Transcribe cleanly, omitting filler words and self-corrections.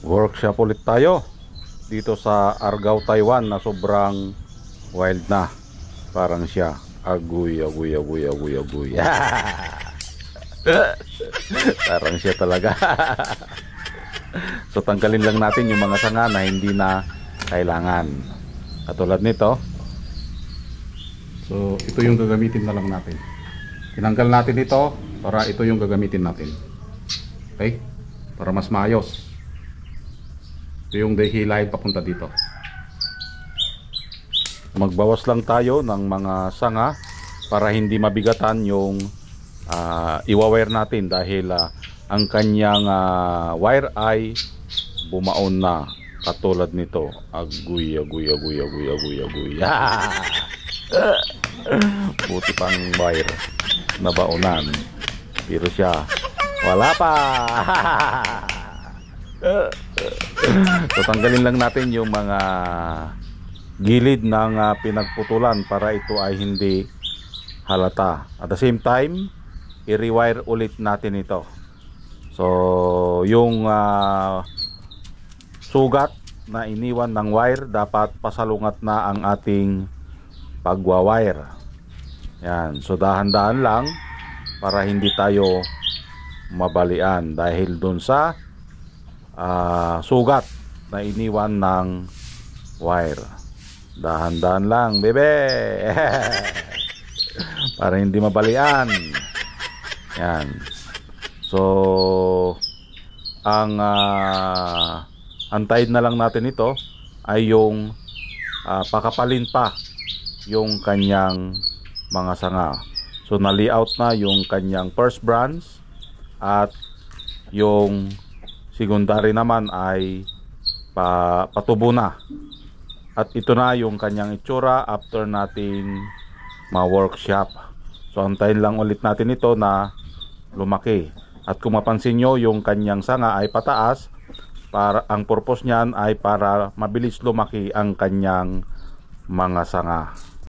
Workshop ulit tayo dito sa Argao, Taiwan na sobrang wild na. Parang siya aguy. Parang siya talaga. So tanggalin lang natin yung mga sanga na hindi na kailangan. Katulad nito. So ito yung gagamitin na lang natin. Tinanggal natin ito para ito yung gagamitin natin. Okay? Para mas maayos. Ito yung dahilay papunta dito. Magbawas lang tayo ng mga sanga para hindi mabigatan yung iwa-wire natin dahil ang kanyang wire ay bumaon na katulad nito. Aguy. Buti pang wire nabaunan. Pero siya wala pa. So tanggalin lang natin yung mga gilid ng pinagputulan para ito ay hindi halata. At the same time, i-rewire ulit natin ito. So yung sugat na iniwan ng wire, dapat pasalungat na ang ating pagwa-wire. Yan. So dahan-dahan lang para hindi tayo mabalian dahil dun sa sugat na iniwan ng wire. Dahan-dahan lang, bebe. Para hindi mabalian. Yan. So ang antayin na lang natin ito ay yung pakapalin pa yung kanyang mga sanga. So na-layout na yung kanyang first branch at yung secondary naman ay patubo na. At ito na yung kanyang itsura after nating ma-workshop. So antayin lang ulit natin ito na lumaki. At kung mapansin nyo, yung kanyang sanga ay pataas. Para ang purpose niyan ay para mabilis lumaki ang kanyang mga sanga.